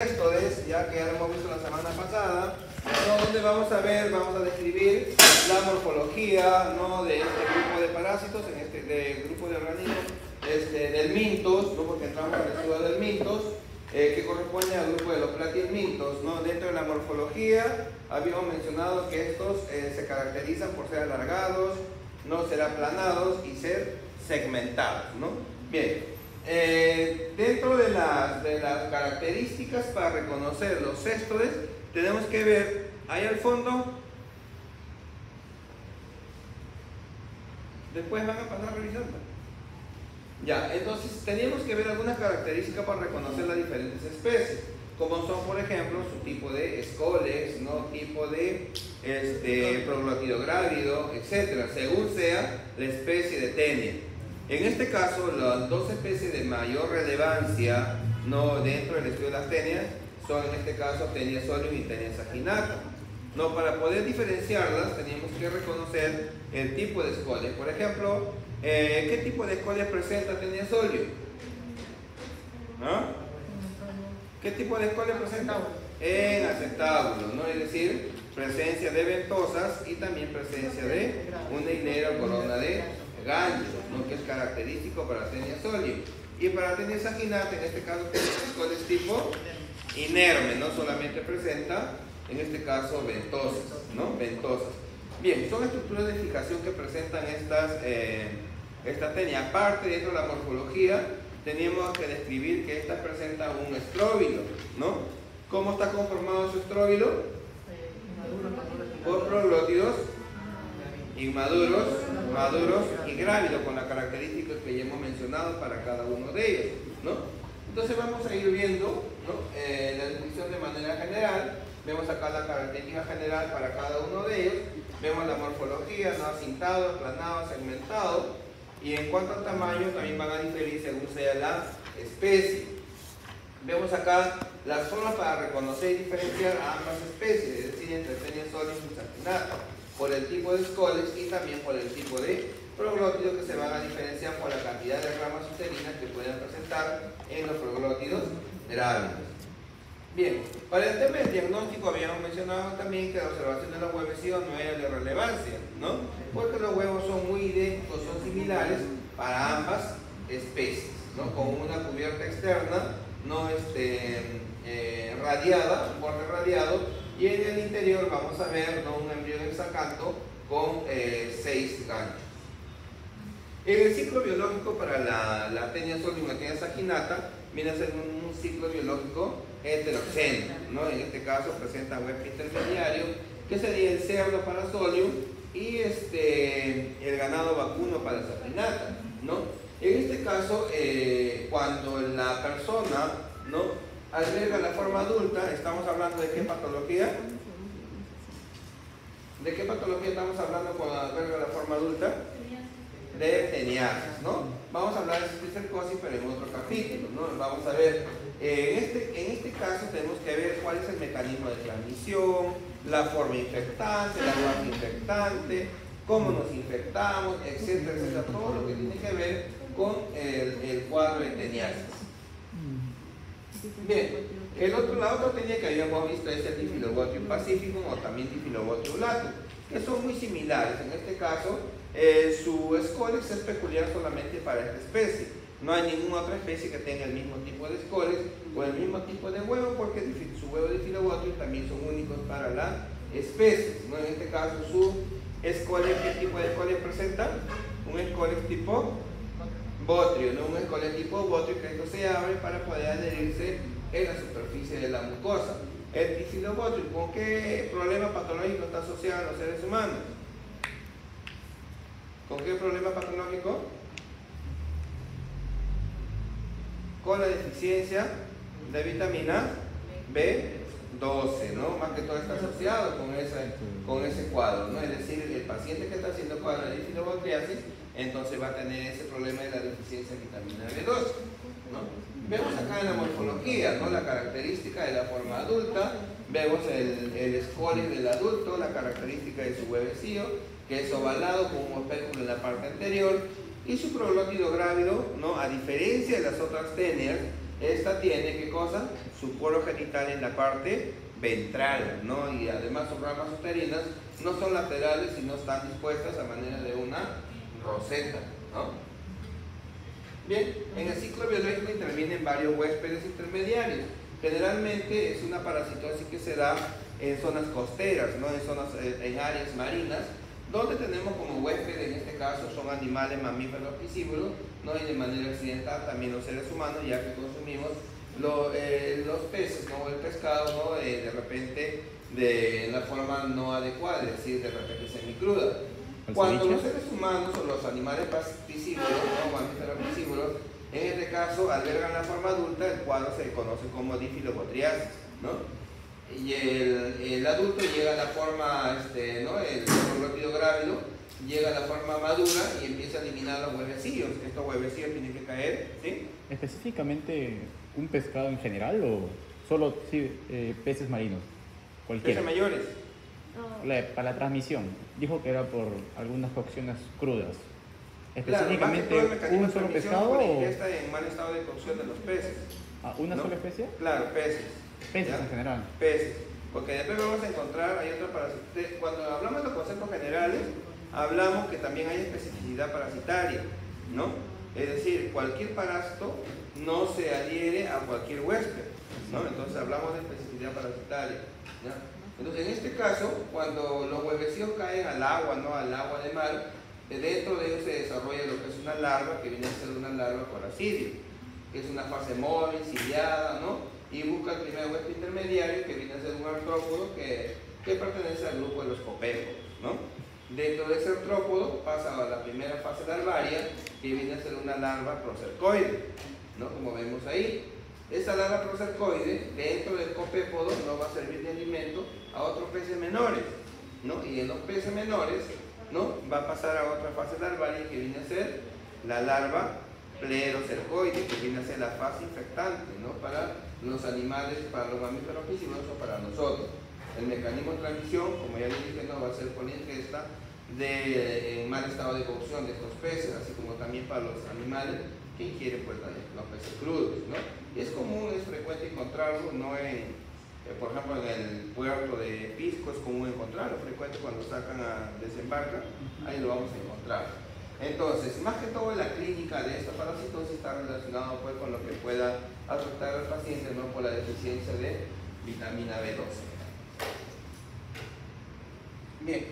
Esto es, ya que ya lo hemos visto la semana pasada, ¿no? Donde vamos a describir la morfología, ¿no? De este grupo de parásitos, del grupo de organismos del Mintos, ¿no? Porque entramos al estudio del Mintos, que corresponde al grupo de los platihelmintos, ¿no? Dentro de la morfología habíamos mencionado que estos se caracterizan por ser alargados, no ser aplanados y ser segmentados, ¿no? Bien. Dentro de las características para reconocer los céstodes, tenemos que ver ahí al fondo. Después van a pasar revisando. Ya, entonces teníamos que ver algunas características para reconocer las diferentes especies, como son, por ejemplo, su tipo de escoles, ¿no? Tipo de proglótido grávido, etcétera, según sea la especie de tenia. En este caso, las dos especies de mayor relevancia, ¿no? Dentro del estudio de las tenias son, en este caso, Tenia solium y Tenia saginata. ¿No? Para poder diferenciarlas, tenemos que reconocer el tipo de escoles. Por ejemplo, ¿qué tipo de escoles presenta Tenia solium? ¿No? ¿Qué tipo de escoles presenta? En acetábulo, ¿no? Es decir, presencia de ventosas y también presencia de una hilera o corona de ganchos, ¿no? Que es característico para Tenia solium. Y para Tenia saginata, en este caso, tenemos escoles tipo inerme, no solamente presenta, en este caso, ventosas, ¿no? Ventosas. Bien, son estructuras de fijación que presentan esta tenia. Aparte, dentro de la morfología, tenemos que describir que esta presenta un estróbilo, ¿no? ¿Cómo está conformado su estróbilo? Por proglótidos inmaduros, maduros y grávidos, con las características que ya hemos mencionado para cada uno de ellos, ¿no? Entonces vamos a ir viendo, ¿no? La descripción de manera general. Vemos acá la característica general para cada uno de ellos. Vemos la morfología, ¿no? Acintado, aplanado, segmentado. Y en cuanto al tamaño, también van a diferir según sea la especie. Vemos acá las formas para reconocer y diferenciar a ambas especies, es decir, entre Tenia solium y saginata, por el tipo de escoles y también por el tipo de proglótidos, que se van a diferenciar por la cantidad de ramas uterinas que pueden presentar en los proglótidos grávidos. Bien, para el tema del diagnóstico habíamos mencionado también que la observación de los huevecillos no era de relevancia, ¿no? Porque los huevos son muy idénticos, son similares para ambas especies, ¿no? Con una cubierta externa, no radiada, un borde radiado, y en el interior vamos a ver, ¿no? Un embrión hexacanto con 6 ganchos. En el ciclo biológico para la Tenia solium y la Tenia saginata viene a ser un ciclo biológico heterogéneo, ¿no? En este caso presenta huésped intermediario, que sería el cerdo para solium y el ganado vacuno para saginata, ¿no? En este caso, cuando la persona, ¿no? alberga la forma adulta, estamos hablando de qué patología. ¿De qué patología estamos hablando cuando alberga la forma adulta? De teniasis, ¿no? Vamos a hablar de cisticercosis, pero en otro capítulo, ¿no? Vamos a ver, en este caso tenemos que ver cuál es el mecanismo de transmisión, la forma infectante, la base infectante, cómo nos infectamos, etcétera, etcétera, todo lo que tiene que ver con el cuadro de teniasis. Bien, la otra tenia que habíamos visto es el Diphyllobotium pacificum o también Diphyllobotium latum, que son muy similares. En este caso, su escolex es peculiar solamente para esta especie. No hay ninguna otra especie que tenga el mismo tipo de escolex o el mismo tipo de huevo, porque su huevo de Diphyllobotium también son únicos para la especie, ¿no? En este caso, su escolex, ¿qué tipo de escolex presenta? Un escolex tipo botrio, ¿no? Un escolex tipo botrio, que esto se abre para poder adherirse en la superficie de la mucosa. El Diphyllobotium, ¿con qué problema patológico está asociado a los seres humanos? ¿Con qué problema patológico? Con la deficiencia de vitamina B12, ¿no? Más que todo está asociado con ese cuadro, ¿no? Es decir, el paciente que está haciendo cuadro de diphyllobotriasis, entonces va a tener ese problema de la deficiencia de vitamina B12, ¿no? Vemos acá en la morfología, ¿no? La característica de la forma adulta, vemos el escolex del adulto, la característica de su huevecillo, que es ovalado con un opéculo en la parte anterior, y su proglótido grávido, ¿no? A diferencia de las otras tenias, Esta tiene, ¿qué cosa? Su poro genital en la parte ventral, ¿no? Y además sus ramas uterinas no son laterales, sino están dispuestas a manera de una roseta, ¿no? Bien, en el ciclo biológico intervienen varios huéspedes intermediarios. Generalmente es una parasitosis que se da en zonas costeras, ¿no? En áreas marinas, donde tenemos como huésped, en este caso son animales mamíferos piscívoros, ¿no? Y de manera accidental también los seres humanos, ya que consumimos los peces, ¿no? El pescado, ¿no? De repente de la forma no adecuada, es decir, de repente semicruda. Cuando los seres humanos o los animales piscívoros, ¿no? Mamíferos piscívoros, en este caso albergan la forma adulta, el cuadro se conoce como difilobotriasis, ¿no? Y el adulto llega a la forma, ¿no? El glótido grávido llega a la forma madura y empieza a eliminar los huevecillos. Estos huevecillos tienen que caer, ¿sí? ¿Específicamente un pescado en general o solo peces marinos? Cualquiera. Peces mayores. Para la transmisión, dijo que era por algunas cocciones crudas. ¿Específicamente claro, un solo pescado o...? Está en mal estado de cocción de los peces. ¿Una ¿no? sola especie? Claro, peces. Peces ¿ya? en general. Peces. Porque después vamos a encontrar, hay otra parasitaria. Cuando hablamos de los conceptos generales, hablamos que también hay especificidad parasitaria, ¿no? Es decir, cualquier parásito no se adhiere a cualquier huésped, ¿no? Entonces hablamos de especificidad parasitaria, ¿ya? Entonces, en este caso, cuando los huevecillos caen al agua, ¿no? Al agua de mar, dentro de ellos se desarrolla lo que es una larva, que viene a ser una larva coracidia, que es una fase móvil, ciliada, ¿no? Y busca el primer huésped intermediario, que viene a ser un artrópodo que pertenece al grupo de los copépodos, ¿no? Dentro de ese artrópodo pasa a la primera fase larvaria, que viene a ser una larva procercoide, ¿no? Como vemos ahí. Esa larva procercoide, dentro del copépodo, no va a servir de alimento a otros peces menores, ¿no? Y en los peces menores, ¿no? Va a pasar a otra fase larvaria, que viene a ser la larva plerocercoide, que viene a ser la fase infectante, ¿no? Para los animales, para los mamíferos piscívoros o para nosotros. El mecanismo de transmisión, como ya les dije, no va a ser por ingesta en mal estado de cocción de estos peces, así como también para los animales que ingieren pues, los peces crudos, ¿no? Y es común, es frecuente encontrarlo, no por ejemplo en el puerto de Pisco es común encontrarlo, frecuente cuando sacan a desembarcar, ahí lo vamos a encontrar. Entonces, más que todo la clínica de esta parasitosis está relacionado pues, con lo que pueda afectar al paciente, ¿no? Por la deficiencia de vitamina B12. Bien,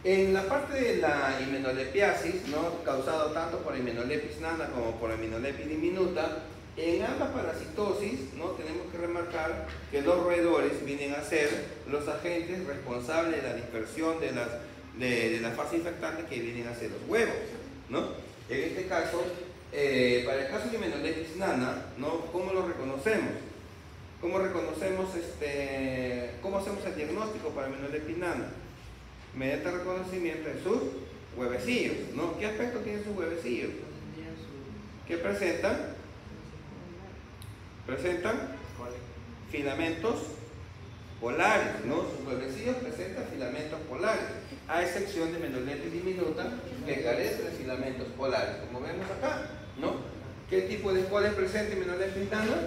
en la parte de la himenolepiasis, ¿no? Causado tanto por Hymenolepis nana como por Hymenolepis diminuta, en ambas parasitosis, ¿no? Tenemos que remarcar que los roedores vienen a ser los agentes responsables de la dispersión de la fase infectante, que vienen a ser los huevos, ¿no? En este caso, para el caso de Hymenolepis nana, ¿no? ¿Cómo lo reconocemos? ¿Cómo reconocemos, cómo hacemos el diagnóstico para Hymenolepis nana? Mediante reconocimiento de sus huevecillos, ¿no? ¿Qué aspecto tienen sus huevecillos? ¿Qué presentan? Presentan filamentos polares, ¿no? Sus huevecillos presentan filamentos polares, a excepción de Hymenolepis diminuta, que carece de filamentos polares, como vemos acá, ¿no? ¿Qué tipo de escoles presenta Hymenolepis nana?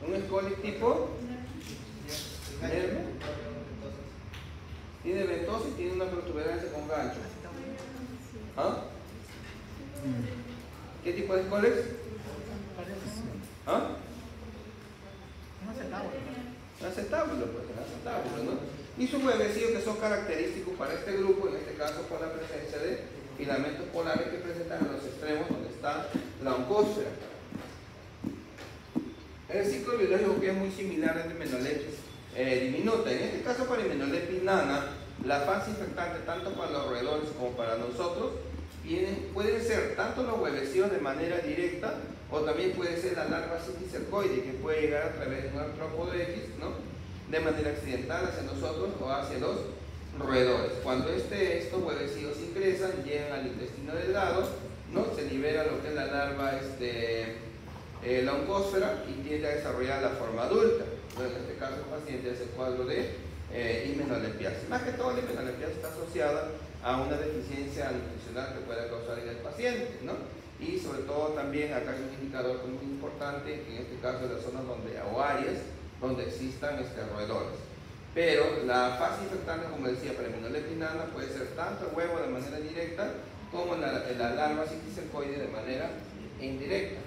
Un escoles tipo nervo. Tiene ventosa y tiene una protuberancia con gancho. ¿Ah? ¿Qué tipo de escoles? ¿Ah? Un acetábulo, pues, un acetábulo, ¿no? Y sus huevecillos que son característicos para este grupo, en este caso por la presencia de filamentos polares que presentan en los extremos donde está la oncósfera. El ciclo biológico que es muy similar al de Hymenolepis diminuta. En este caso para Hymenolepis nana, la fase infectante tanto para los roedores como para nosotros pueden ser tanto los huevecillos de manera directa, o también puede ser la larva citicercoide, que puede llegar a través de un artrópodo X, ¿no? De manera accidental hacia nosotros o hacia los roedores. Cuando estos huevecillos ingresan, llegan al intestino delgado, ¿no? Se libera lo que es la larva, la oncósfera, y tiende a desarrollar la forma adulta. Entonces, en este caso el paciente es el cuadro de himenolepiasis. Más que todo la himenolepiasis está asociada a una deficiencia nutricional que pueda causar en el paciente, ¿no? y sobre todo también acá hay un indicador que es muy importante, en este caso de las zonas o áreas donde existan roedores. Pero la fase infectante, como decía, Preminolepis pinana puede ser tanto el huevo de manera directa como la larva citicercoide de manera indirecta.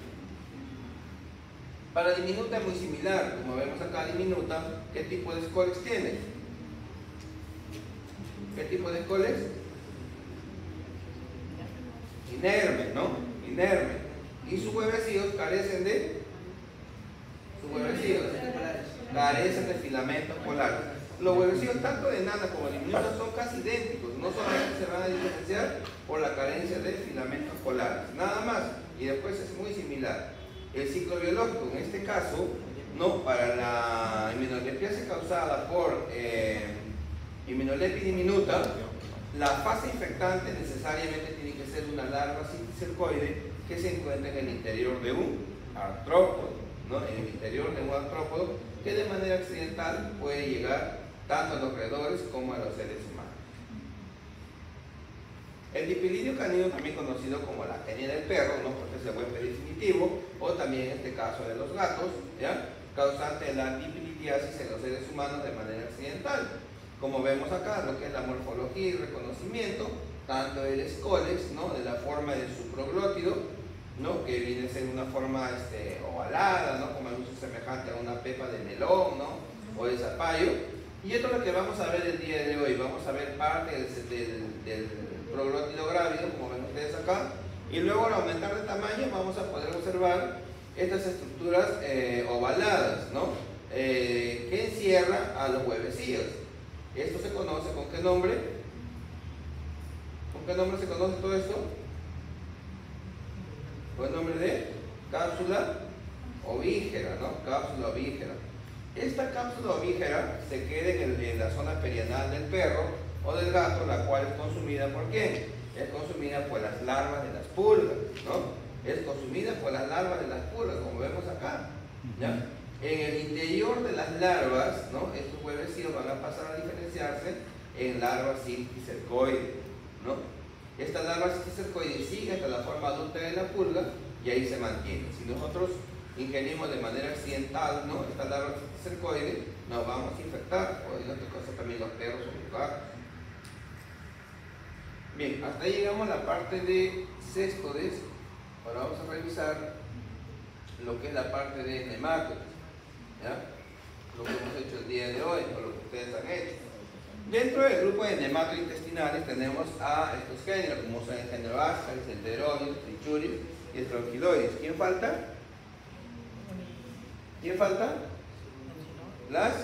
Para diminuta es muy similar, como vemos acá, diminuta, ¿qué tipo de escoles tiene? ¿Qué tipo de escoles? Inerme, ¿no? Inerme. Y sus huevecillos carecen de... Sus huevecillos carecen de filamentos polares. Los huevecillos tanto de nana como de diminuta son casi idénticos, no solamente se van a diferenciar por la carencia de filamentos polares, nada más, y después es muy similar. El ciclo biológico, en este caso, no, para la inmunodeficiencia causada por Immunolepis diminuta, la fase infectante necesariamente tiene que ser una larva citicercoide que se encuentra en el interior de un artrópodo, ¿no? En el interior de un artrópodo que de manera accidental puede llegar tanto a los roedores como a los seres humanos. El dipilidio canino, también conocido como la tenia del perro, ¿no? Porque es el huésped definitivo, o también en este caso de los gatos, ¿ya? Causante de la dipilidiasis en los seres humanos de manera accidental. Como vemos acá, lo que es la morfología y reconocimiento, tanto el escolex, ¿no? De la forma de su proglótido, ¿no? Que viene a ser una forma ovalada, ¿no? Como un semejante a una pepa de melón, ¿no? O de zapallo. Y esto es lo que vamos a ver el día de hoy. Vamos a ver parte del proglótido grávido, como ven ustedes acá, y luego al aumentar de tamaño vamos a poder observar estas estructuras ovaladas, ¿no? Que encierran a los huevecillos. Esto se conoce ¿con qué nombre? ¿Con qué nombre se conoce todo esto? Con el nombre de cápsula ovígera, ¿no? Cápsula ovígera. Esta cápsula ovígera se queda en la zona perianal del perro o del gato, la cual es consumida ¿por qué? Es consumida por las larvas de las pulgas, ¿no? Es consumida por las larvas de las pulgas, como vemos acá, ¿ya? En el interior de las larvas, ¿no? Estos huevecillos van a pasar a diferenciarse en larvas citicercoides, ¿no? Estas larvas citicercoides siguen hasta la forma adulta de la pulga y ahí se mantienen. Si nosotros ingerimos de manera accidental, ¿no? Estas larvas citicercoides, nos vamos a infectar, o en otras cosas también los perros o los gatos. Bien, hasta ahí llegamos a la parte de céstodes. Ahora vamos a revisar lo que es la parte de nemátodes, ¿ya? Lo que hemos hecho el día de hoy, o lo que ustedes han hecho. Dentro del grupo de nemátodos intestinales tenemos a estos géneros, como son el género Ascaris, Enteroides, Trichuris y Strongyloides. ¿Quién falta? ¿Quién falta? Las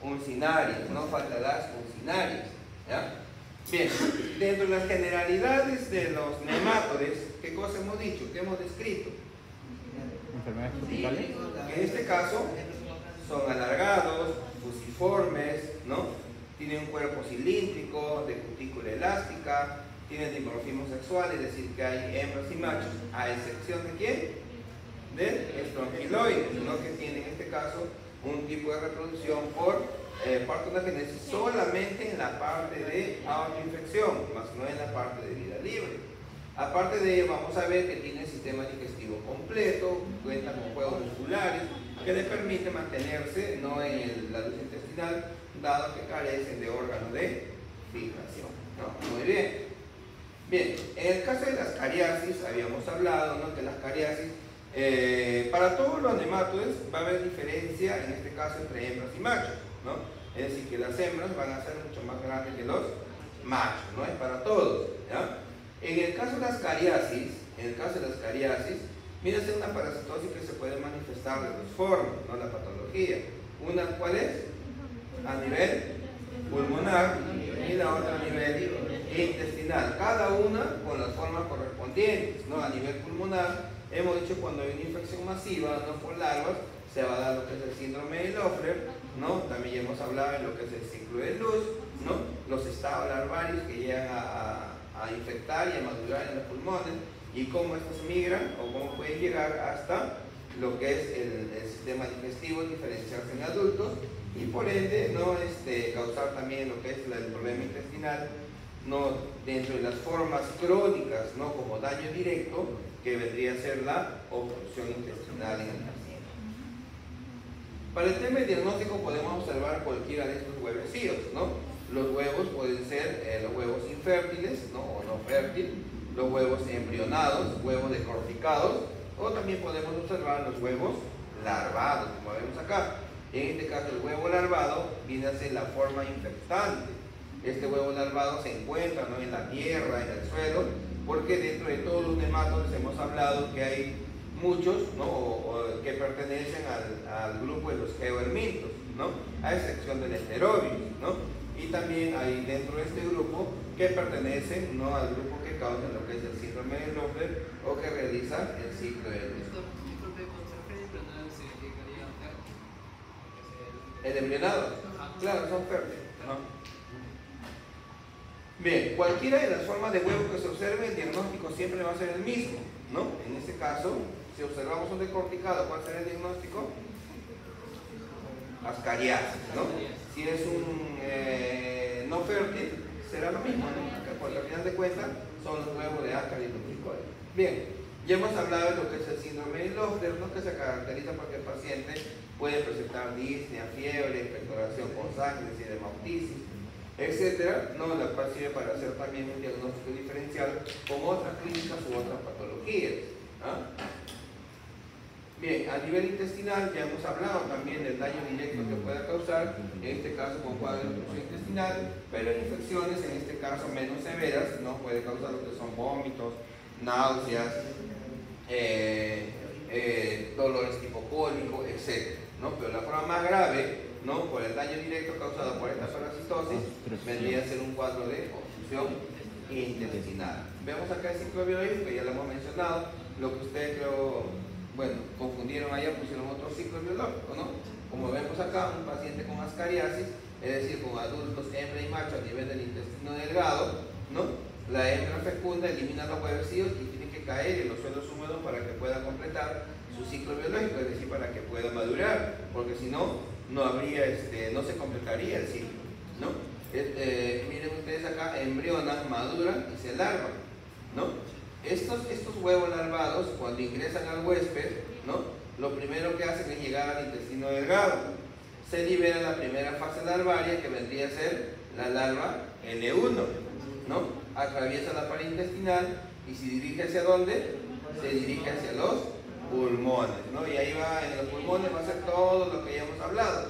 uncinarias, no falta las uncinarias, ¿ya? Bien, dentro de las generalidades de los nemátodes, ¿qué cosa hemos dicho? ¿Qué hemos descrito? Enfermedades tropicales. En este caso, son alargados, fusiformes, ¿no? Tienen un cuerpo cilíndrico, de cutícula elástica, tienen dimorfismo sexual, es decir, que hay hembras y machos, a excepción de ¿quién? Del Strongyloides, ¿no? Que tiene en este caso un tipo de reproducción por partenogenesis solamente en la parte de autoinfección, más no en la parte de vida libre. Aparte de ello, vamos a ver que tiene el sistema digestivo completo, cuenta con juegos musculares que le permiten mantenerse, ¿no? En la lucha intestinal, dado que carecen de órganos de fijación, ¿no? Muy bien. Bien, en el caso de las cariasis, habíamos hablado, ¿no? Que las cariasis, para todos los nemátodes va a haber diferencia, en este caso, entre hembras y machos, ¿no? Es decir, que las hembras van a ser mucho más grandes que los machos, ¿no? Es para todos, ¿ya? En el caso de las cariasis, mira, es una parasitosis que se puede manifestar de dos formas, ¿no? La patología. Una, ¿cuál es? A nivel pulmonar y la otra a nivel intestinal. Cada una con las formas correspondientes, ¿no? A nivel pulmonar, hemos dicho cuando hay una infección masiva, no por larvas, se va a dar lo que es el síndrome de Loeffler, ¿no? También hemos hablado de lo que es el ciclo de luz, ¿no? Los estados larvarios que llegan a infectar y a madurar en los pulmones y cómo estos migran o cómo pueden llegar hasta lo que es el sistema digestivo, diferenciarse en adultos y por ende no causar también lo que es el problema intestinal, no dentro de las formas crónicas, no como daño directo, que vendría a ser la obstrucción intestinal en el paciente. Para el tema del diagnóstico podemos observar cualquiera de estos huevecillos, ¿no? Los huevos pueden ser los huevos infértiles, ¿no? O no fértiles, los huevos embrionados, huevos decorticados, o también podemos observar los huevos larvados, como vemos acá. En este caso el huevo larvado viene a ser la forma infectante. Este huevo larvado se encuentra, ¿no?, en la tierra, en el suelo, porque dentro de todos los nematodos hemos hablado que hay muchos, ¿no?, que pertenecen al grupo de los geohermintos, ¿no?, a excepción del Enterobius, ¿no? Y también hay dentro de este grupo que pertenecen, ¿no?, al grupo que causa lo que es el síndrome de Loeffler o que realiza el ciclo de luz. ¿El embrionado? Claro, son fértiles, ¿no? Bien, cualquiera de las formas de huevo que se observe, el diagnóstico siempre va a ser el mismo, ¿no? En este caso, si observamos un decorticado, ¿cuál será el diagnóstico? Ascariasis, ¿no? Si es un no fértil, será lo mismo, ¿no? Porque al final de cuentas son los huevos de Ascaris lumbricoides. Bien, ya hemos hablado de lo que es el síndrome de Loeffler, ¿no?, que se caracteriza porque el paciente puede presentar disnea, fiebre, expectoración con sangre, edemoptisis, etcétera, ¿no?, la cual sirve para hacer también un diagnóstico diferencial con otras clínicas u otras patologías. ¿Ah? Bien, a nivel intestinal ya hemos hablado también del daño directo que pueda causar, en este caso con cuadro de obstrucción intestinal, pero en infecciones, en este caso menos severas, ¿no?, puede causar lo que son vómitos, náuseas, dolores tipo cólico, etc., ¿no? Pero la forma más grave, ¿no?, por el daño directo causado por esta parasitosis, vendría a ser un cuadro de obstrucción intestinal. Vemos acá el ciclo biológico, que ya lo hemos mencionado, lo que ustedes creo, bueno, confundieron allá, pusieron otro ciclo biológico, ¿no? Como vemos acá, un paciente con ascariasis, es decir, con adultos, hembra y macho a nivel del intestino delgado, ¿no? La hembra fecunda elimina los huevecillos y tiene que caer en los suelos húmedos para que pueda completar su ciclo biológico, es decir, para que pueda madurar, porque si no, no habría, no se completaría el ciclo, ¿no? Miren ustedes acá, embrionan, maduran y se larvan, ¿no? Estos huevos larvados, cuando ingresan al huésped, ¿no?, lo primero que hacen es llegar al intestino delgado. Se libera la primera fase larvaria, que vendría a ser la larva L1, ¿no? Atraviesa la pared intestinal y se dirige hacia ¿dónde? Se dirige hacia los pulmones, ¿no? Y ahí va, en los pulmones va a ser todo lo que ya hemos hablado.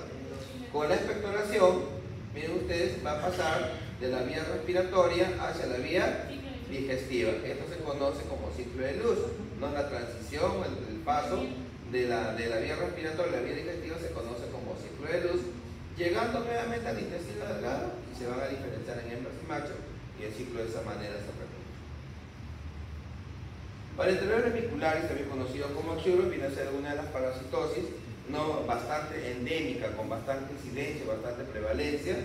Con la expectoración, miren ustedes, va a pasar de la vía respiratoria hacia la vía digestiva. Esto se conoce como ciclo de luz, ¿no? La transición, el paso de la vía respiratoria a la vía digestiva se conoce como ciclo de luz, llegando nuevamente al intestino delgado y se van a diferenciar en hembras y machos, y el ciclo de esa manera se repite. Para el enterobius remicularius, también conocido como Oxyuro, viene a ser una de las parasitosis, ¿no?, bastante endémica, con bastante incidencia, bastante prevalencia,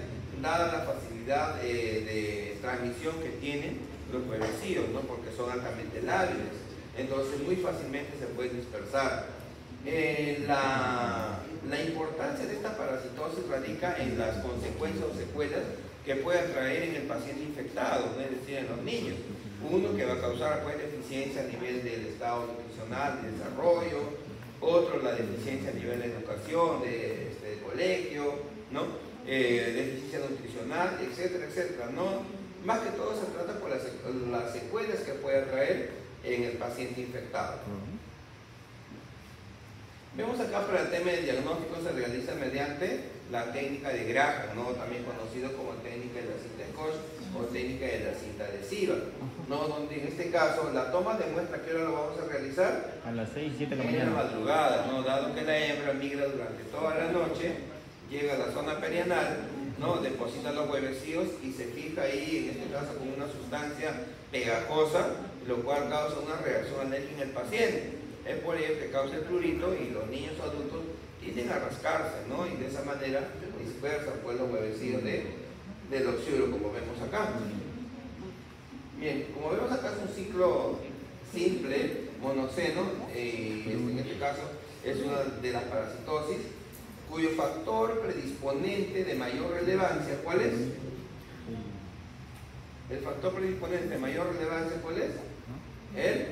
dada la facilidad de transmisión que tienen los huevecillos, ¿no?, porque son altamente lábiles, entonces muy fácilmente se pueden dispersar. La importancia de esta parasitosis radica en las consecuencias o secuelas que puede traer en el paciente infectado, ¿no?, es decir, en los niños. Uno, que va a causar, pues, deficiencia a nivel del estado nutricional, de desarrollo; otro, la deficiencia a nivel de educación, de colegio, ¿no?, deficiencia nutricional, etcétera, etcétera, ¿no? Más que todo se trata por las secuelas que puede traer en el paciente infectado. Vemos acá, para el tema del diagnóstico, se realiza mediante la técnica de Graham, ¿no?, también conocido como técnica de la cinta de Koch o técnica de la cinta adhesiva, ¿no?, donde en este caso la toma de muestra, ¿qué hora lo vamos a realizar? A las 6, 7 de la En la mañana. madrugada, ¿no?, dado que la hembra migra durante toda la noche, llega a la zona perianal, ¿no?, deposita los huevecillos y se fija ahí, en este caso, con una sustancia pegajosa, lo cual causa una reacción alérgica en el paciente. Es por ello que causa el prurito y los niños adultos tienden a rascarse, ¿no?, y de esa manera dispersan, pues, los huevecillos del Oxyuro, como vemos acá. Bien, como vemos acá, es un ciclo simple, monoceno, en este caso es una de las parasitosis, cuyo factor predisponente de mayor relevancia, ¿cuál es? El factor predisponente de mayor relevancia, ¿cuál es? El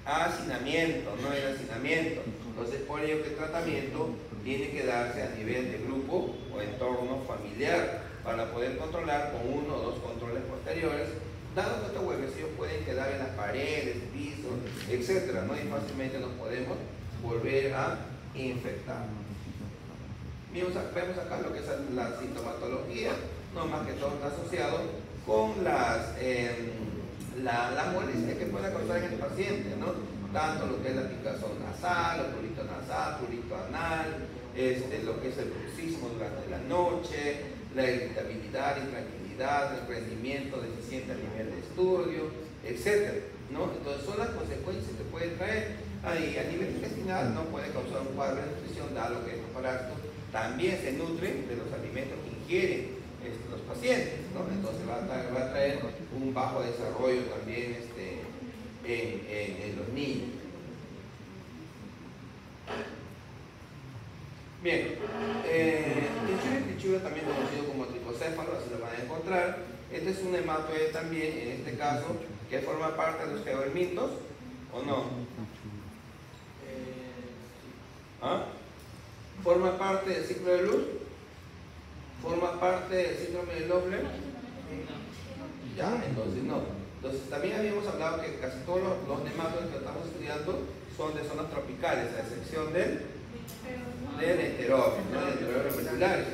hacinamiento, no el hacinamiento. Entonces, por ello que el tratamiento tiene que darse a nivel de grupo o entorno familiar para poder controlar con uno o dos controles posteriores, dado que estos huevecillos pueden quedar en las paredes, pisos, etcétera, ¿no? Y fácilmente nos podemos volver a infectar. Vemos acá lo que es la sintomatología, no más que todo está asociado con las molestias que puede causar en el paciente, ¿no? Tanto lo que es la picazón nasal, o prurito nasal, prurito anal, lo que es el bruxismo durante la noche, la irritabilidad, intranquilidad, el rendimiento deficiente a nivel de estudio, etcétera, ¿no? Entonces son las consecuencias que puede traer. Ahí, a nivel intestinal no puede causar un cuadro de nutrición, dado que estos parásitos también se nutren de los alimentos que ingieren los pacientes, ¿no? Entonces va a traer un bajo desarrollo también en los niños. Bien, Trichura también conocido como tricocéfalo, así lo van a encontrar. Este es un hematoide también, en este caso, que forma parte de los geodermitos, ¿o no? ¿Ah? ¿Forma parte del ciclo de luz? ¿Forma parte del síndrome de Loeffler? Ya, entonces no. Entonces también habíamos hablado que casi todos los nematodes que estamos estudiando son de zonas tropicales, a excepción del enterófilo, ¿no? Del enterófilo reticular.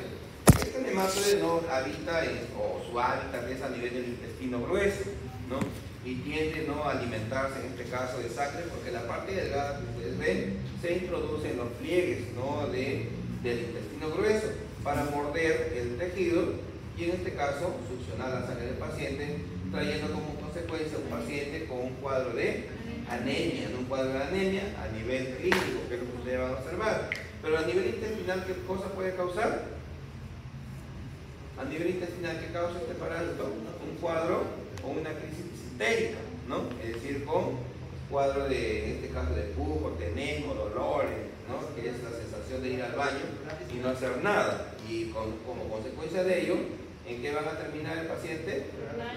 Este nematode no habita o su hábitat es a nivel del intestino grueso, ¿no? Y tiende, ¿no?, a alimentarse en este caso de sangre, porque la parte delgada que ustedes ven se introduce en los pliegues, ¿no?, del intestino grueso para morder el tejido y en este caso succionar la sangre del paciente, trayendo como consecuencia un paciente con un cuadro de anemia, ¿no? Un cuadro de anemia a nivel clínico, que es lo que ustedes van a observar. Pero a nivel intestinal, ¿qué cosa puede causar? A nivel intestinal, ¿qué causa este parásito? Un cuadro o una crisis disentérica, ¿no? Es decir, con cuadro de, en este caso, de pujo, tenesmo, dolores, ¿no? Que es la sensación de ir al baño y no hacer nada. Y como consecuencia de ello, ¿en qué van a terminar el paciente?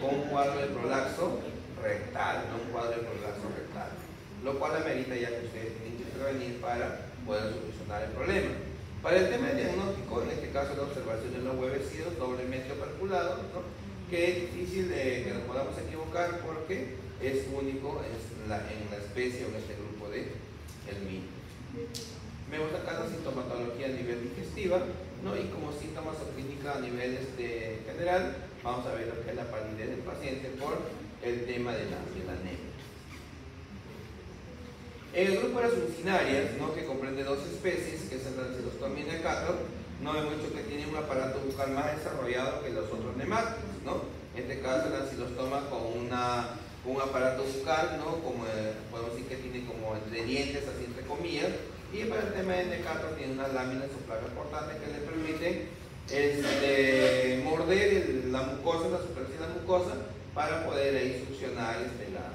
Con un cuadro de prolapso rectal, ¿no? Un cuadro de prolapso rectal. Lo cual amerita ya que ustedes tienen que intervenir para poder solucionar el problema. Para el tema del diagnóstico, en este caso la observación de los huevecillos doblemente operculados, ¿no?, que es difícil que nos podamos equivocar porque es único en la especie o en este grupo de Helminthia. Vemos acá la sintomatología a nivel digestiva, ¿no? Y como síntomas o clínica a nivel general, vamos a ver lo que es la palidez del paciente por el tema de la anemia. En el grupo de las urcinarias, ¿no?, que comprende dos especies, que es el Ancylostomia y Necator, no hemos dicho que tiene un aparato bucal más desarrollado que los otros nemátodos, ¿no? En este caso, el Ancylostoma con un aparato bucal, ¿no?, como podemos decir que tiene como entre dientes, así entre comillas, y para el tema de Necator tiene unas láminas o placas portantes que le permiten morder la mucosa, la superficie de la mucosa, para poder ahí succionar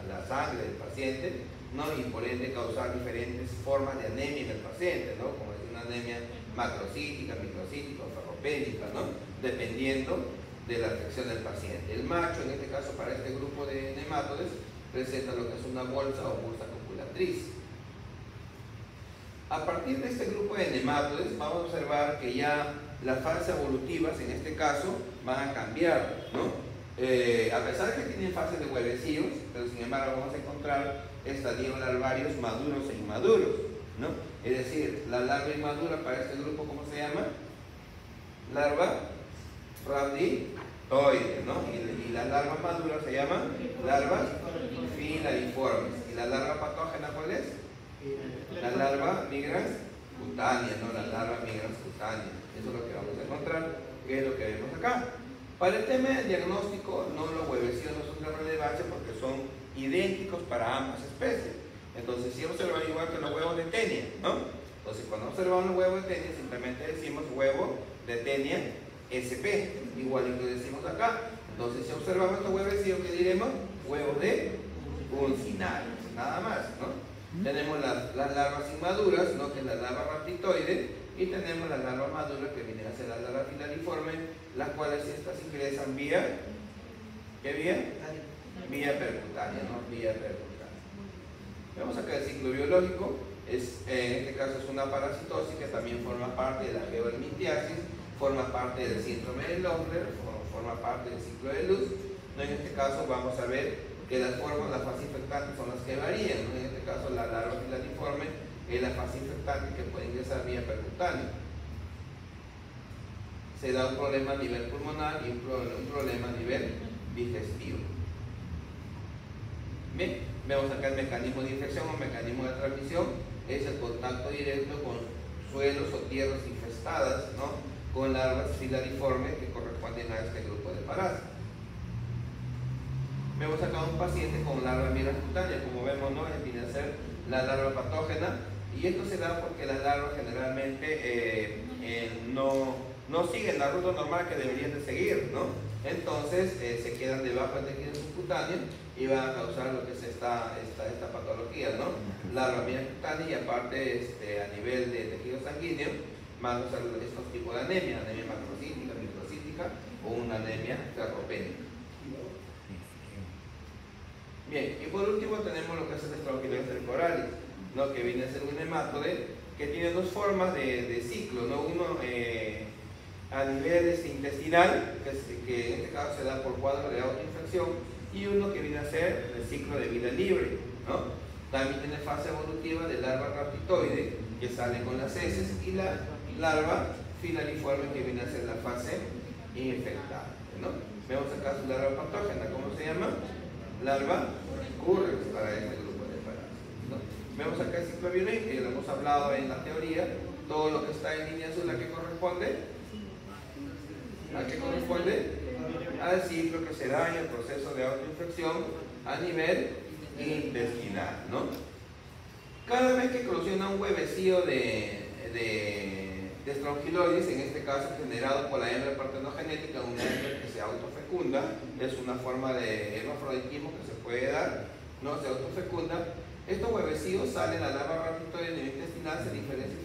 la sangre del paciente, ¿no?, y por ende causar diferentes formas de anemia en el paciente, ¿no?, como es una anemia macrocítica, microcítica o ferropénica, ¿no?, dependiendo de la afección del paciente. El macho, en este caso para este grupo de nematodes, presenta lo que es una bolsa o bursa copulatriz. A partir de este grupo de nematodes vamos a observar que ya las fases evolutivas, en este caso, van a cambiar, ¿no? A pesar de que tienen fases de huevecillos, pero sin embargo vamos a encontrar estadios larvarios maduros e inmaduros, ¿no? Es decir, la larva inmadura para este grupo, ¿cómo se llama? Larva rhabditoide, ¿no? Y las larvas maduras se llaman larvas filariformes. ¿Y la larva patógena cuál es? La larva migrans cutánea, ¿no? La larva migrans cutánea. Eso es lo que vamos a encontrar, que es lo que vemos acá. Para el tema del diagnóstico, no, los huevecillos no son de relevancia porque son idénticos para ambas especies. Entonces, si observan igual que los huevos de tenia, ¿no? Entonces, cuando observamos los huevos de tenia, simplemente decimos huevo de tenia SP, igual que decimos acá. Entonces, si observamos estos huevecillos, ¿qué diremos? Huevos de urcinarios, nada más, ¿no? Tenemos las larvas inmaduras, ¿no?, que es la larva rhabditoide, y tenemos las larvas maduras que vienen a ser las larvas filariformes, las cuales estas ingresan vía, ¿qué vía? Vía percutánea, ¿no? Vía percutánea. Vemos acá el ciclo biológico, en este caso es una parasitosis que también forma parte de la geohermitiasis, forma parte del síndrome de Loeffler, forma parte del ciclo de luz. ¿No? En este caso vamos a ver que las formas, las fases infectantes son las que varían, ¿no? En este caso la larva filariforme es la fase infectante que puede ingresar vía percutánea. Se da un problema a nivel pulmonar y un problema a nivel digestivo. Bien, vemos acá el mecanismo de infección o mecanismo de transmisión, es el contacto directo con suelos o tierras infestadas, ¿no? Con larvas filariformes que corresponden a este grupo de parásitos. Vemos acá un paciente con larva miras cutánea, como vemos, ¿no? Viene a ser la larva patógena, y esto se da porque las larvas generalmente no siguen la ruta normal que deberían de seguir, ¿no? Entonces se quedan debajo del tejido subcutáneo y van a causar lo que es esta patología, ¿no? Larva miras cutánea, y aparte a nivel de tejido sanguíneo van a usar estos tipos de anemia macrocítica, microcítica o una anemia ferropénica. Bien, y por último tenemos lo que es el Strongyloides tricoralis, ¿no? Que viene a ser un nematode que tiene dos formas de ciclo, ¿no? Uno a nivel intestinal, que en este caso se da por cuadro de autoinfección, y uno que viene a ser el ciclo de vida libre, ¿no? También tiene fase evolutiva de larva raptoide que sale con las heces, y la larva filariforme que viene a ser la fase infectada, ¿no? Vemos acá su larva patógena, ¿cómo se llama? Larva recurrens para este grupo de parásitos, ¿no? Vemos acá el ciclo biológico, que lo hemos hablado en la teoría, todo lo que está en línea azul, ¿a qué corresponde? ¿A qué corresponde? Al ciclo que se da en el proceso de autoinfección a nivel intestinal, ¿no? Cada vez que eclosiona un huevecillo de Strongyloides, en este caso generado por la hembra partenogenética, una hembra que se autofecunda, es una forma de hermafroditismo que se puede dar, ¿no? Se autofecunda. Estos huevecillos salen, la larva raptoide en el intestinal se diferencia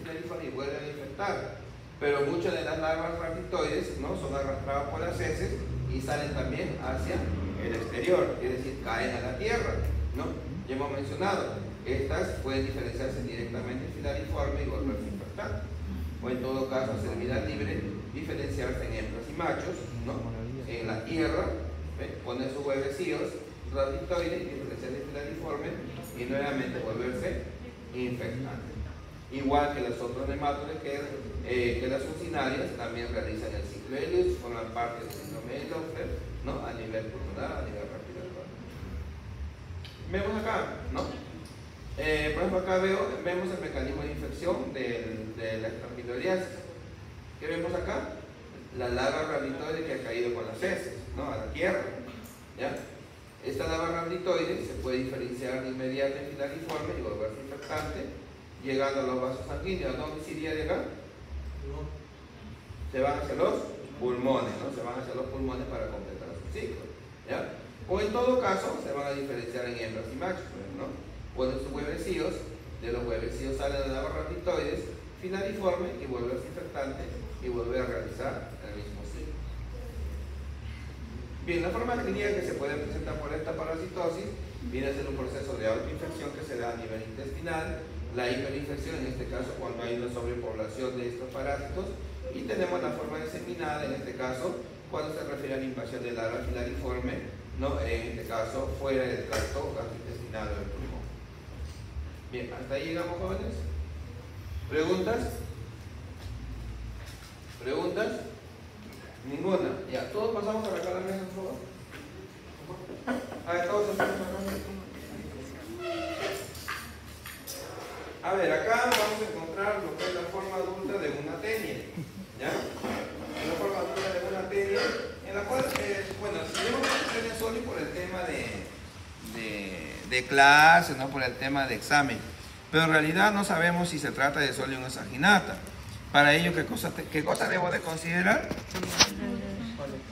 y vuelven a infectar. Pero muchas de las larvas raptoides, ¿no? Son arrastradas por las heces y salen también hacia el exterior, es decir, caen a la tierra, ¿no? Ya hemos mencionado, estas pueden diferenciarse directamente en filariforme y volverse infectantes, o en todo caso, hacer vida libre, diferenciarse en hembras y machos, ¿no? En la tierra, poner sus huevecillos raptoides, diferenciarse en filariforme y nuevamente volverse infectantes. Igual que los otros nematodes que las succinarias también realizan el ciclo de luz, forman parte del síndrome de Loeffler, ¿no? A nivel pulmonar, a nivel respiratorio. Vemos acá, ¿no? Por ejemplo, acá vemos el mecanismo de infección de la estreptococcitis. ¿Qué vemos acá? La larva rhabditoide que ha caído con las heces, ¿no? A la tierra, ¿ya? Esta larva rhabditoide se puede diferenciar de inmediato en filariforme y volverse infectante, llegando a los vasos sanguíneos. ¿A dónde se iría de acá? Se van hacia los pulmones, ¿no? Se van hacia los pulmones para completar su ciclo, ¿ya? O en todo caso, se van a diferenciar en hembras y machos, ¿no? Ponen sus huevecillos, de los huevecillos salen las larvas rhabditoides, filariforme y volverse infectante y volver a realizar el mismo ciclo. Bien, la forma clínica que se puede presentar por esta parasitosis viene a ser un proceso de autoinfección que se da a nivel intestinal, la hiperinfección, en este caso cuando hay una sobrepoblación de estos parásitos, y tenemos la forma diseminada, en este caso, cuando se refiere a la invasión de larva filariforme, ¿no? En este caso, fuera del tracto gastrointestinal o del pulmón. Bien, hasta ahí llegamos, jóvenes. ¿Preguntas? ¿Preguntas? Ninguna. Ya, todos pasamos por acá a la mesa, por favor. A ver, todos pasamos acá. A ver, acá vamos a encontrar lo que es la forma adulta de una tenia, ¿ya? La forma adulta de una tenia, en la cual, bueno, tenemos que tener solo por el tema de clase, no por el tema de examen, pero en realidad no sabemos si se trata de Solium o saginata. Para ello, ¿qué cosa debo de considerar?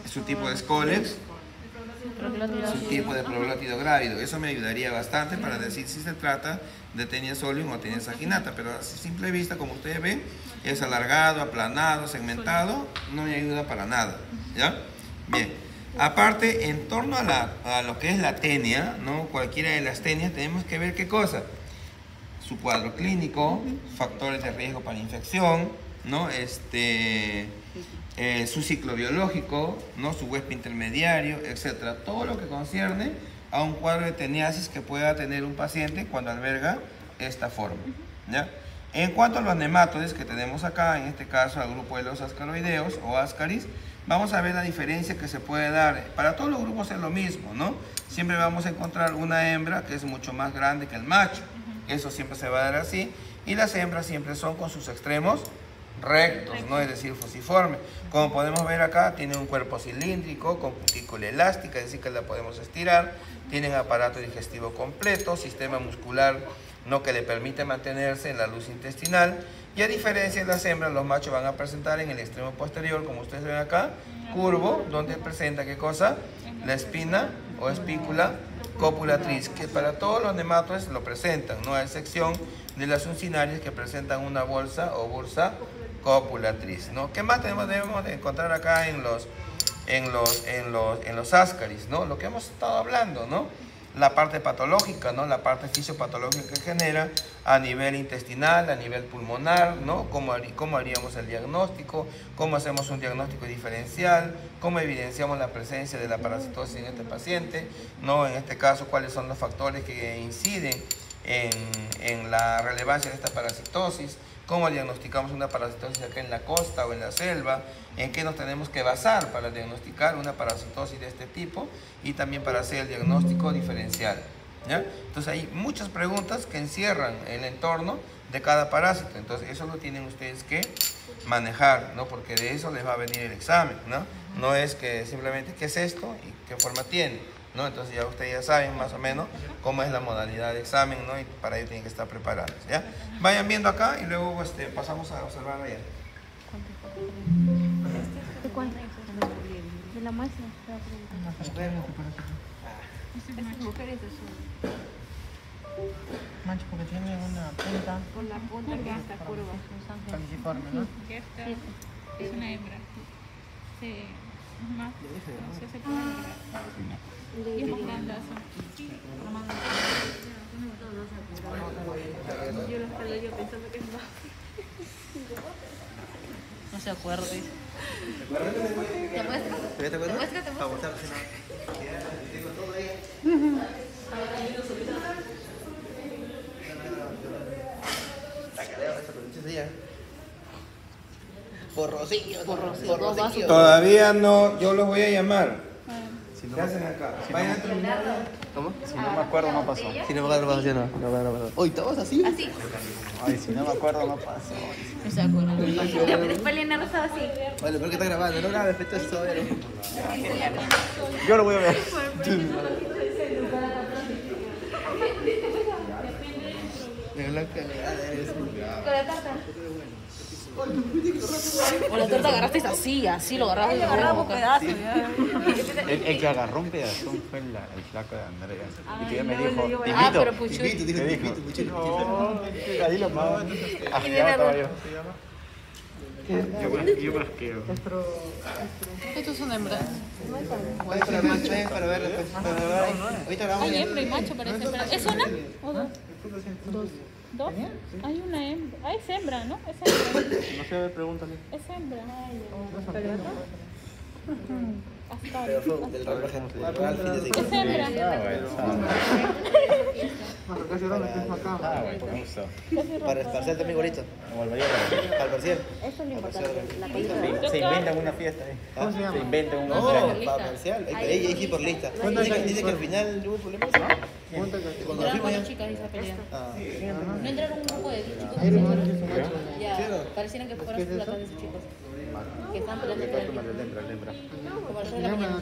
Su tipo de Scolex, su tipo de proglótido grávido. Eso me ayudaría bastante para decir si se trata de Tenia Solium o Tenia saginata, pero a simple vista, como ustedes ven, es alargado, aplanado, segmentado, no me ayuda para nada, ¿ya? Bien, aparte, en torno a lo que es la tenia, ¿no? Cualquiera de las tenias, tenemos que ver qué cosa. su cuadro clínico, factores de riesgo para infección, ¿no? Su ciclo biológico, ¿no? Su huésped intermediario, etcétera. Todo lo que concierne a un cuadro de teniasis que pueda tener un paciente cuando alberga esta forma, ¿ya? En cuanto a los nematodes que tenemos acá, en este caso al grupo de los ascaroideos o ascaris, vamos a ver la diferencia que se puede dar. Para todos los grupos es lo mismo, ¿no? Siempre vamos a encontrar una hembra que es mucho más grande que el macho. Eso siempre se va a dar así. Y las hembras siempre son con sus extremos rectos, ¿no? Es decir, fusiforme. Como podemos ver acá, tiene un cuerpo cilíndrico con cutícula elástica, es decir, que la podemos estirar. Tienen aparato digestivo completo, sistema muscular, ¿no? Que le permite mantenerse en la luz intestinal. Y a diferencia de las hembras, los machos van a presentar en el extremo posterior, como ustedes ven acá, curvo, donde presenta ¿qué cosa? La espina o espícula copulatriz, que para todos los nematodes lo presentan, no a excepción de las uncinarias que presentan una bolsa o bursa copulatriz, ¿no? ¿Qué más debemos de encontrar acá en los ascaris, ¿no? Lo que hemos estado hablando, ¿no? La parte patológica, ¿no? La parte fisiopatológica que genera a nivel intestinal, a nivel pulmonar, ¿no? ¿Cómo haríamos el diagnóstico? ¿Cómo hacemos un diagnóstico diferencial? ¿Cómo evidenciamos la presencia de la parasitosis en este paciente? ¿No? En este caso, ¿cuáles son los factores que inciden en la relevancia de esta parasitosis? ¿Cómo diagnosticamos una parasitosis acá en la costa o en la selva? ¿En qué nos tenemos que basar para diagnosticar una parasitosis de este tipo? Y también para hacer el diagnóstico diferencial, ¿ya? Entonces hay muchas preguntas que encierran el entorno de cada parásito. Entonces eso lo tienen ustedes que manejar, ¿no? Porque de eso les va a venir el examen, ¿no? No es que simplemente qué es esto y qué forma tiene, ¿no? Entonces ya ustedes ya saben más o menos cómo es la modalidad de examen, ¿no? Y para ello tienen que estar preparados, ¿ya? Vayan viendo acá y luego pasamos a observar allá. ¿De cuál? De la muestra. Esas mujeres de su... Mancho, porque tiene una punta Con la punta que está curva. falciforme, ¿no? Que esta es una hembra. Sí, es más, no sé, se puede agregar. Y es más grande eso. Yo lo estaba yo pensando que es más. No se acuerde. ¿Te muestro? ¿Te acuerdas? muestra, te muestra. Para mostrar, si no. Tengo todo ahí. Porrosillo. Todavía no, yo los voy a llamar. ¿Qué hacen acá? Vayan a terminar. ¿Cómo? Si no me acuerdo, no pasó. Si no me acuerdo, no pasó, no. Uy, ¿estabas así? Así. Ay, si no me acuerdo, no pasó. No se acuerda. Después Leonardo estaba así. Vale, pero que está grabando, no grabes, esto es sobero. Yo lo voy a ver. De blanca eres. Con la tarta. O la torta agarraste así lo agarraste. Agarramos pedazos. El que agarró un pedazón fue el flaco de Andrea. Y que ella me dijo, te Ah, invito. pero Puchu. Me dijo, no, ahí lo más. viene Asqueado a yo. Yo me asqueo. Estos son hembras. Para ver, ahorita grabamos. Hay hembra y macho parece. Pero ¿es una o dos? ¿Dos? Hay una hembra. Ah, es hembra, ¿no? Es hembra. No sé, pregúntale. Es hembra. Hasta Pero fue del Real fin de es hembra. Ah, bueno, me gustó. Para el parcial también igualito. Me volvería a Para el parcial. Eso es lo importante. La película. Se inventan una fiesta ahí. ¿Cómo se Se inventan un No, cumpleaños. para parcial. Ahí sí por lista. Dice que al final hubo problemas. Cuando Entraron fuimos cuatro ya. chicas y se pelean. Ah. No entraron un grupo de 10 chicos y se fueron. Ya, ¿Cierto? parecieran que fueron placas de esos chicos. Que estaban peleando por el tiempo. Como a las 3 de la mañana.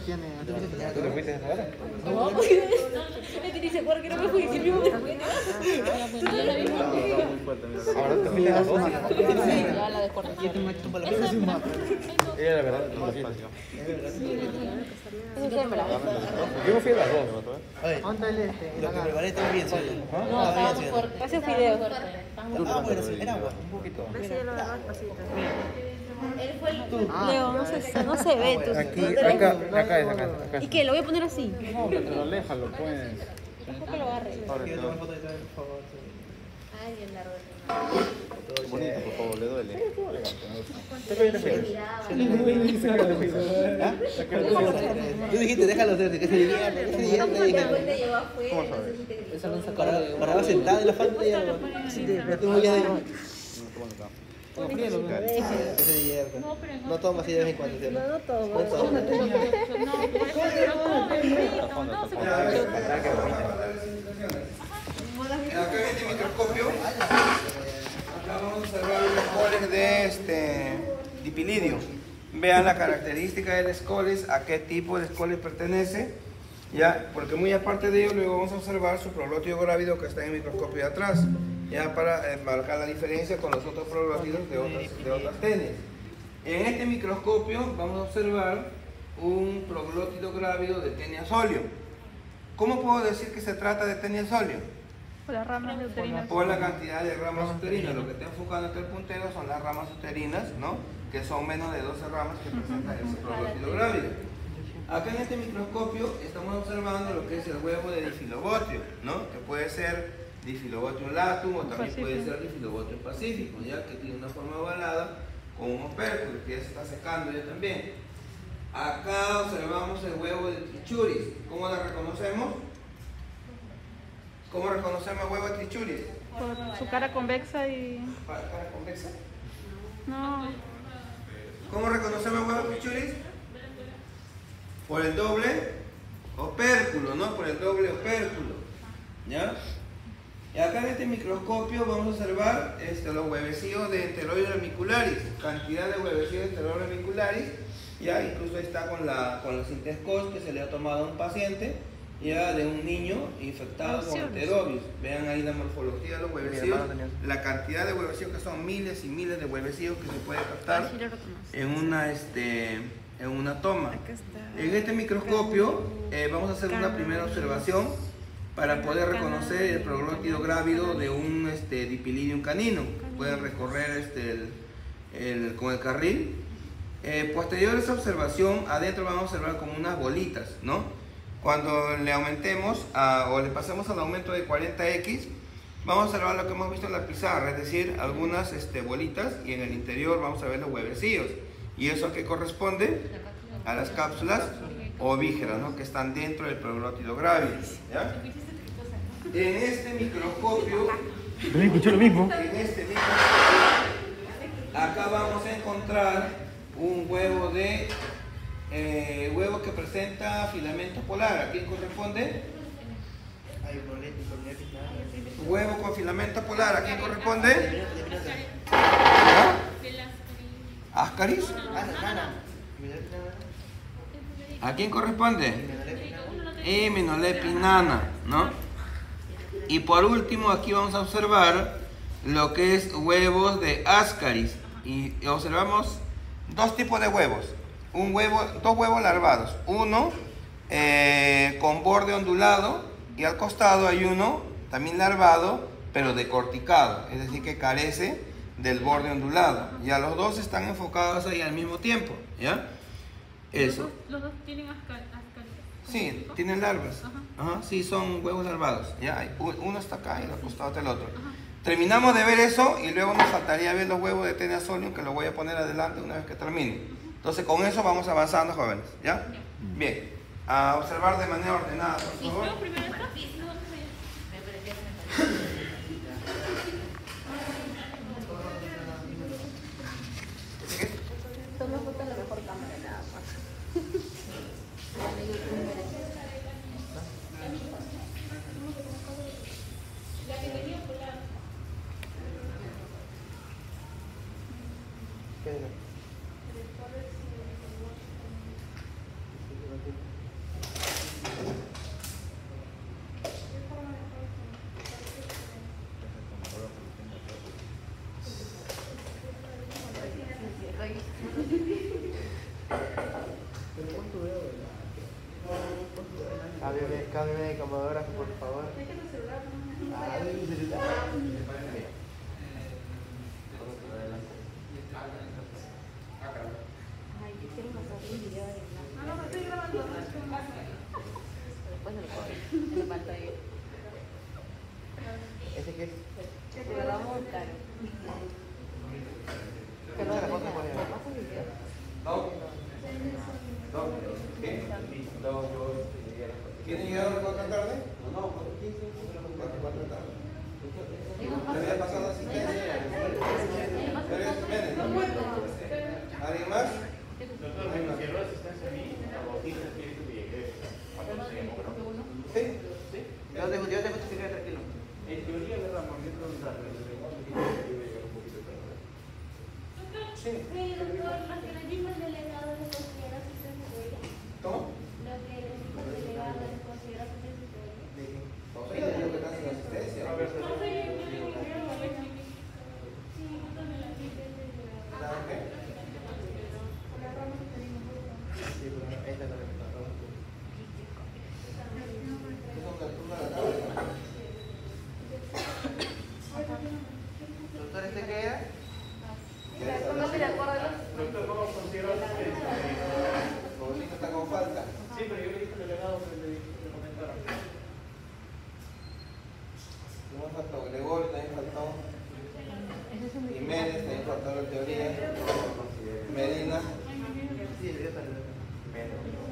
¿Tú te fuiste a ahora? No, es que dice, ¿por qué no me fui? Si mismo me fui. Yo la vi. Ahora te fuiste a las 12. Ya la descuartizaron. Ella la verdad no la fiesta. Es hembra. Yo me fui a las 2. Oye, lo que preparé está bien, ¿sí? No, estábamos fuertes. Hace fideos. Ah, bueno, sí, era agua. Un poquito. Él fue el... Leo, no se ve. Tú. Aquí, acá es, acá es. ¿Y qué? ¿Lo voy a poner así? No, pero aléjalo, pues. Tampoco lo agarre. Ahora Quiero todo. tomar foto de todo, por favor. Ay, el largo. Bonito, por favor, le duele. Tú dijiste, déjalo ser, que se divierte, que se divierte. ¿Cómo sabes? Paraba sentada en la falda y ya. Tú ya de. Que se divierte. No toma así de vez en cuando. No todo. No toma. Acá en este microscopio, acá vamos a observar los escoles de dipilidio. Vean la característica del escoles, a qué tipo de escoles pertenece, ya, porque muy aparte de ello, luego vamos a observar su proglótido grávido que está en el microscopio de atrás, ya para marcar la diferencia con los otros proglótidos de otras tenias. En este microscopio vamos a observar un proglótido grávido de tenia solio. ¿Cómo puedo decir que se trata de tenia solio? Por las ramas uterinas. Por la cantidad de ramas uterinas. Lo que está enfocando entre el puntero son las ramas uterinas, ¿no? Que son menos de 12 ramas que presentan ese proglótido grávido. Acá en este microscopio estamos observando lo que es el huevo de Diphylobotium, ¿no? Que puede ser Diphylobotium latum o también puede ser Diphylobotium pacifico, ya que tiene una forma ovalada con un opérculo que ya se está secando ya también. Acá observamos el huevo de Trichuris. ¿Cómo la reconocemos? ¿Cómo reconocemos el huevo de Trichuris? Por su cara convexa y... ¿Cara convexa? No. ¿Cómo reconocemos el huevo de Trichuris? Por el doble opérculo, ¿no? Por el doble opérculo, ¿ya? Y acá en este microscopio vamos a observar los huevecillos de Enteroides ramicularis, cantidad de huevecillos de Enteroides ramicularis, ya incluso está con la sintescos que se le ha tomado a un paciente, ya de un niño infectado con enterovirus. Vean ahí la morfología de los huevecillos, la cantidad de huevecillos que son miles y miles de huevecillos que se puede captar en una toma. En este microscopio vamos a hacer una primera observación para poder reconocer el proglótido grávido de un Dipilidium canino. Pueden recorrer con el carril. Posterior a esa observación, adentro vamos a observar como unas bolitas, ¿no? Cuando le aumentemos o le pasemos al aumento de 40x, vamos a observar lo que hemos visto en la pizarra, es decir, algunas bolitas, y en el interior vamos a ver los huevecillos. ¿Y eso a qué corresponde? A las cápsulas ovígeras, ¿no? Que están dentro del proglótido grávido, ¿ya? En este microscopio, acá vamos a encontrar un huevo huevo que presenta filamento polar. ¿A quién corresponde? Huevo con filamento polar. ¿A quién corresponde? ¿Ah? ¿Ascaris? ¿A quién corresponde? Hymenolepis, ¿no? Y por último aquí vamos a observar lo que es huevos de Ascaris. Y observamos dos tipos de huevos. Dos huevos larvados. Uno con borde ondulado y al costado hay uno también larvado pero decorticado, es decir que carece del borde ondulado. Ya los dos están enfocados ahí al mismo tiempo, ¿ya? Eso. Los dos tienen ascaris. Sí, tienen larvas. Ajá, sí, son huevos larvados. Ya, uno está acá y al costado está el otro. Terminamos de ver eso y luego nos faltaría ver los huevos de Taenia solium, que lo voy a poner adelante una vez que termine. Entonces con eso vamos avanzando, jóvenes, ¿ya? Bien, a observar de manera ordenada, por favor. Toma foto en la mejor cámara, nada más. Cámbiame de camarógrafo, por favor. Ay, yo quiero pasar un video de la... No, estoy grabando. Después del corte, en la pantalla. ¿Ese qué es?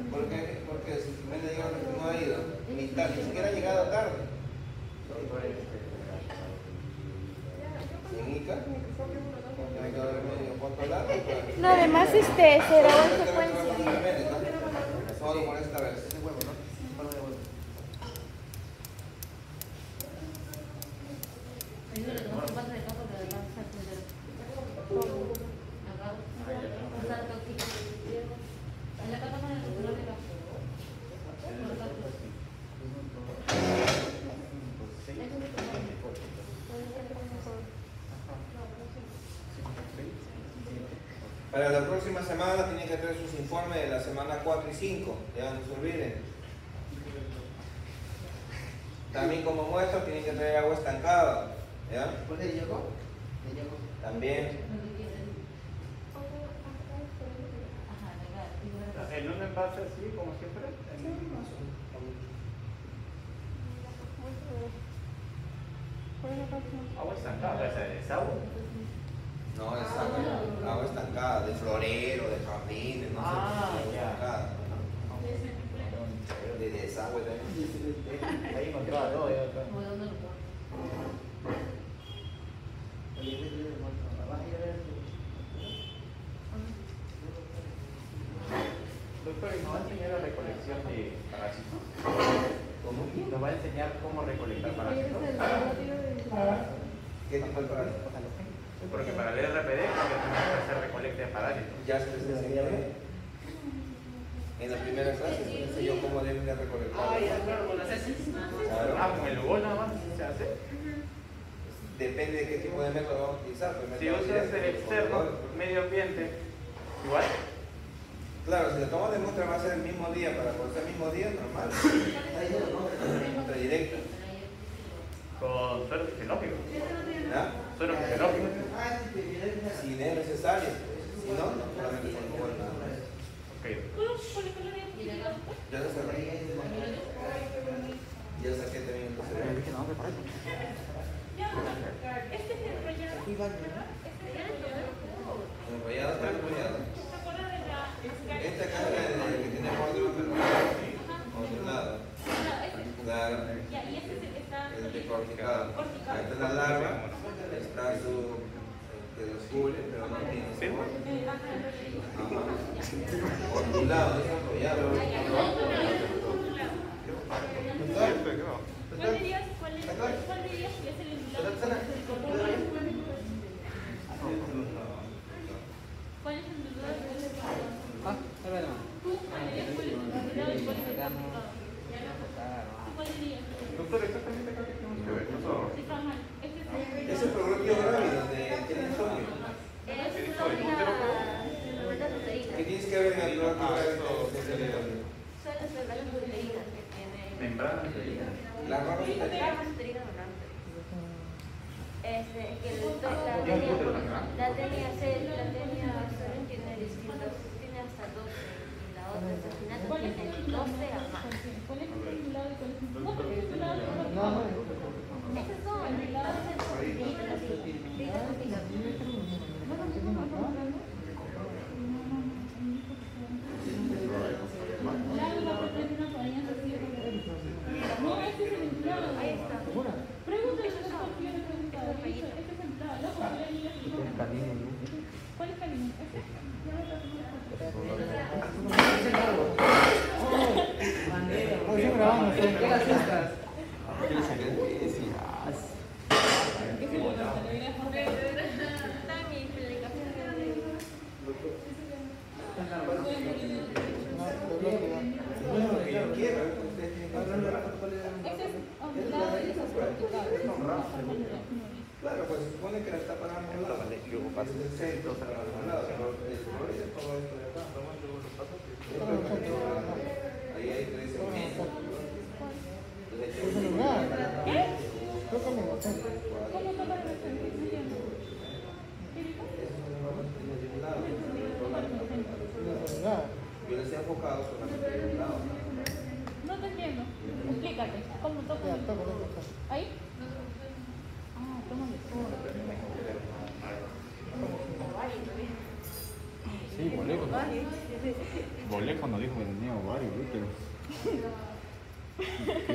Porque si no ha ido, ni siquiera ha llegado tarde. ¿En Ica? Hay que haber medio cuánto largo. No, además se grabó en secuencia. Solo por esta vez. Para la próxima semana tienen que traer sus informes de la semana 4 y 5, ya no se olviden. También como muestra tienen que traer agua estancada, ¿ya? También. En un envase así, como siempre. Agua estancada, ¿es agua? No, es agua estancada, de florero, de jardines, no sé. Agua estancada. De desagüe también. Ahí encontraba todo. Doctor, ¿y nos va a enseñar la recolección de parásitos? ¿Cómo? ¿Nos va a enseñar cómo recolectar parásitos? ¿Qué tipo de parásito? Porque para el RPD tenemos que hacer recolecta de parásitos. Ya se les enseñó. En la primera clase se les enseñó cómo deben de recolectar. Claro. Ah, con el Google nada más se hace. Depende de qué tipo de método vamos a utilizar. Pues, Si método usas directo, el externo, por medio ambiente, igual. claro, si la toma de muestra va a ser el mismo día, para por ser el mismo día, normal. Muestra directa. Con suero fisiológico. ¿Ya? Suero fisiológico. Si es necesario. Si no, no solamente con Google nada más. Ok. Ya lo cerré. Ya saqué también el cerebro. Este es el rayado. Enrollado, está enrollado. ¿Se acuerda de la Esta acá es la que tiene otro, pero otro lado. Claro. Ya, y este está El decorticado. Ahí está la larva, está su que los cubre, pero no tiene sabor. Ajá. Por un lado, es enrollado. ¿Cuál dirías que es el ondulado? ¿Cuál es el ondulado y cuál es el ondulado? ¿Cuál es el ondulado y cuál es el ondulado? ¿Cuál dirías? Doctor, exactamente acá que tenemos que ver. Nosotros. Está mal. Este es Es el progreso grávido donde tiene insomnio. ¿Qué tienes que ver en el progreso grávido de ese insomnio? Membrana uterina. La rama uterina. La tenía solo tiene distintos, tiene hasta 12 y la otra tiene 12 a más. ¿Cuál es el ondulado y cuál es el ondulado? No, porque el ondulado es el ondulado. Esas son No, este es el ondulado. Ahí está. Pregúntale a la doctora, yo le he preguntado. Este es el ondulado. La doctora le ha preguntado. ¿Cuál es canino? Claro, pues se supone que la está pagando un lado. Desde el centro, para un lado. Pero el florero es todo esto de acá. Ahí hay 13 minutos. Yo les he enfocado solamente de un lado. No te entiendo. Explícate. ¿Cómo toco? ¿Ahí? Ah, tómale todo. Sí, moleco. Bolejo nos dijo que tenía ovario, útero. ¿Qué?